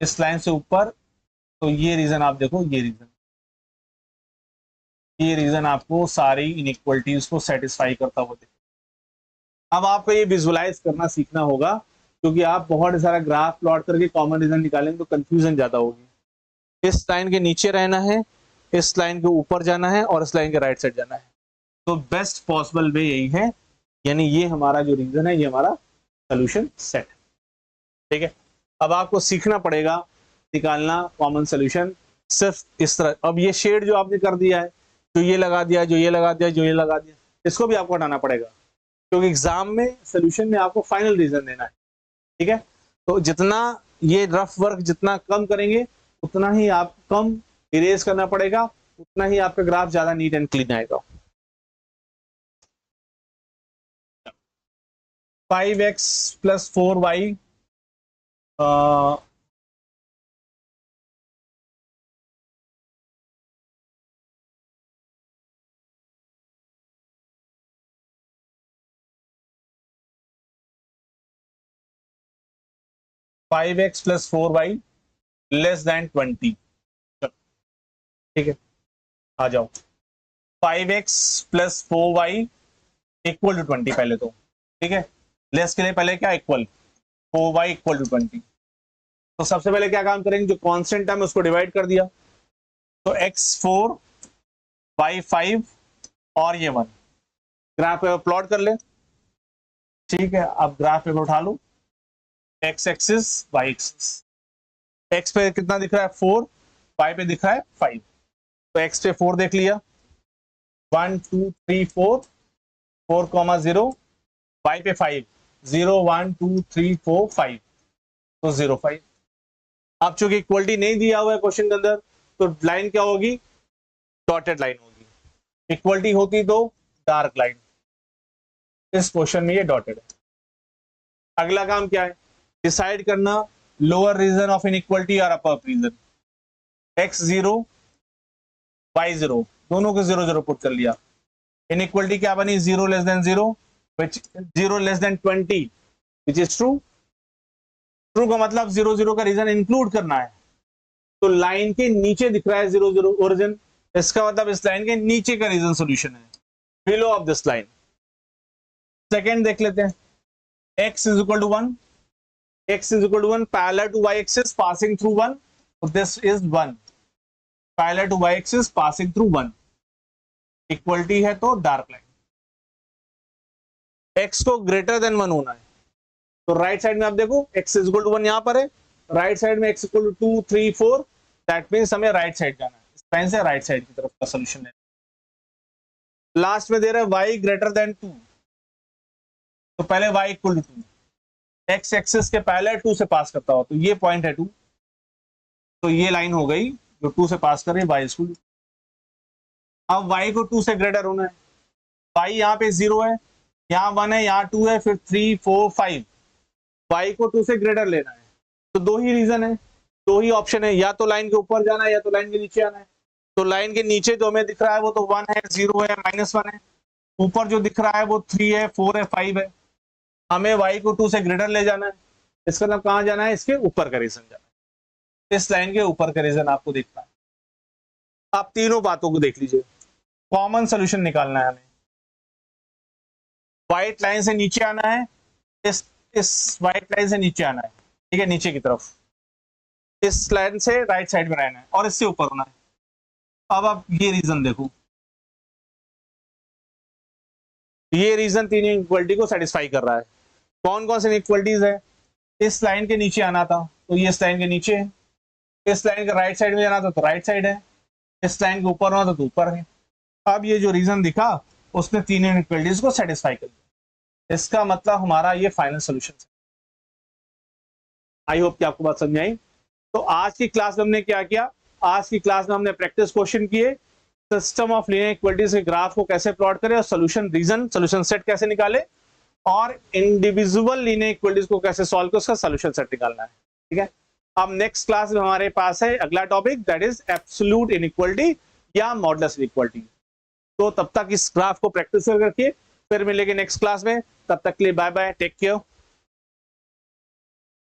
इस लाइन से ऊपर, तो ये रीजन आप देखो, ये रीजन आपको सारी इनइक्वलिटीज को सेटिस्फाई करता हुआ दिखेगा। अब आपको ये विजुअलाइज करना सीखना होगा, क्योंकि आप बहुत सारा ग्राफ प्लॉट करके कॉमन रीजन निकालेंगे तो कंफ्यूजन ज्यादा होगी। इस लाइन के नीचे रहना है, इस लाइन के ऊपर जाना है और इस लाइन के राइट साइड जाना है। तो बेस्ट पॉसिबल वे यही है, यानी ये हमारा जो रीजन है ये हमारा सोल्यूशन सेट, ठीक है। अब आपको सीखना पड़ेगा निकालना कॉमन सोल्यूशन सिर्फ इस तरह। अब ये शेड जो आपने कर दिया है, जो ये लगा दिया, जो ये लगा दिया, जो ये लगा दिया, इसको भी आपको हटाना पड़ेगा, क्योंकि एग्जाम में सोल्यूशन में आपको फाइनल रीजन देना है, ठीक है। तो जितना ये रफ वर्क जितना कम करेंगे उतना ही आप कम इरेज करना पड़ेगा, उतना ही आपका ग्राफ ज्यादा नीट एंड क्लीन आएगा। 5x + 4y 5x + 4y < 20, ठीक है। आ जाओ, 5x + 4y = 20 पहले तो, ठीक है। लेस के लिए पहले क्या इक्वल, 4y = 20। तो सबसे पहले क्या काम करेंगे, जो कांस्टेंट टर्म है उसको डिवाइड कर दिया, तो x 4 y 5 और ये 1। ग्राफ पेपर प्लॉट कर ले, ठीक है। अब ग्राफ पेपर उठा लो, x axis y axis, x पे कितना दिख रहा है 4, y पे दिख रहा है 5। तो x पे 4 देख लिया, 1 2 3 4 4,0, y पे 5 0 1 2 3 4 5, तो 0 5। अब चूंकि इक्वलिटी नहीं दिया हुआ है क्वेश्चन के अंदर, तो लाइन क्या होगी, डॉटेड लाइन होगी। इक्वलिटी होती तो डार्क लाइन, इस क्वेश्चन में ये डॉटेड है। अगला काम क्या है, डिसाइड करना लोअर रीजन ऑफ इनइक्वलिटी और अपर रीजन। x 0 y 0 दोनों को 0 0 पुट कर लिया। इनइक्वलिटी क्या बनी, 0 < 0 which 0 < 20 which is true। True का मतलब 0 0 का रीजन इंक्लूड करना है, तो लाइन के नीचे दिख रहा है 0 0 ओरिजिन, इसका मतलब इस लाइन के नीचे का रीजन सॉल्यूशन है, below of this line. Second देख लेते हैं, x = 1, x = 1 parallel to y axis passing through 1, this is 1 parallel to y axis passing through 1। Equality है तो डार्क लाइन। x को ग्रेटर देन 1 होना है, तो राइट साइड में आप देखो x = 1 यहां पर है, राइट साइड में x = 2 3 4, दैट मींस हमें राइट साइड जाना है, इस लाइन से राइट साइड की तरफ का सॉल्यूशन है। लास्ट में दे रहा है y > 2, तो पहले y = 2, x एक्सिस के पहले 2 से पास करता हो, तो ये पॉइंट है 2, तो ये लाइन हो गई जो 2 से पास कर रही है, y = 2। अब y को 2 से ग्रेटर होना है, y यहाँ पे 0 है, यहाँ 1 है, यहाँ 2 है, फिर 3 4 5, y को 2 से ग्रेटर लेना है। तो दो ही रीजन है, दो ही ऑप्शन है, या तो लाइन के ऊपर जाना है या तो लाइन के नीचे आना है। तो लाइन के नीचे जो हमें दिख रहा है वो तो 1 है, 0 है, -1 है। ऊपर जो दिख रहा है वो 3 है, 4 है, 5 है। हमें y को 2 से ग्रेटर ले जाना है, इसका मतलब कहाँ जाना है, इसके ऊपर का रीजन जाना है, इस लाइन के ऊपर का रीजन आपको देखना है। आप तीनों बातों को देख लीजिए, कॉमन सोल्यूशन निकालना है हमें। व्हाइट लाइन से नीचे आना है, इस व्हाइट लाइन से नीचे आना है, ठीक है, नीचे की तरफ, इस लाइन से राइट साइड में रहना है और इससे ऊपर होना है। अब आप ये रीजन देखो, ये रीजन तीन इक्वलिटी को सेटिस्फाई कर रहा है। कौन कौन से इक्वलिटीज है, इस लाइन के नीचे आना था तो ये इस लाइन के नीचे है, इस लाइन के राइट साइड में जाना था तो राइट साइड है, इस लाइन के ऊपर होना था तो ऊपर है। अब ये जो रीजन दिखा उसने तीन इक्वलिटीज को सेटिस्फाई कर दिया, इसका मतलब हमारा ये फाइनल सोल्यूशन है। आई होप कि आपको बात समझ आई। तो आज की क्लास में हमने क्या किया, आज की क्लास में हमने प्रैक्टिस क्वेश्चन किए, सिस्टम ऑफ लीनियर इक्वलिटीज के ग्राफ को कैसे प्लॉट करें और सोल्यूशन रीजन सोल्यूशन सेट कैसे निकाले, और इंडिविजुअल लीनियर इक्वलिटीज को कैसे सॉल्व कर उसका सोल्यूशन सेट निकालना है, ठीक है। अब नेक्स्ट क्लास में हमारे पास है अगला topic, that is absolute inequality या मॉडुलस इनइक्वालिटी। तो तब तक इस ग्राफ को प्रैक्टिस करके फिर मिलेंगे नेक्स्ट क्लास में, तब तक के लिए बाय बाय, टेक केयर।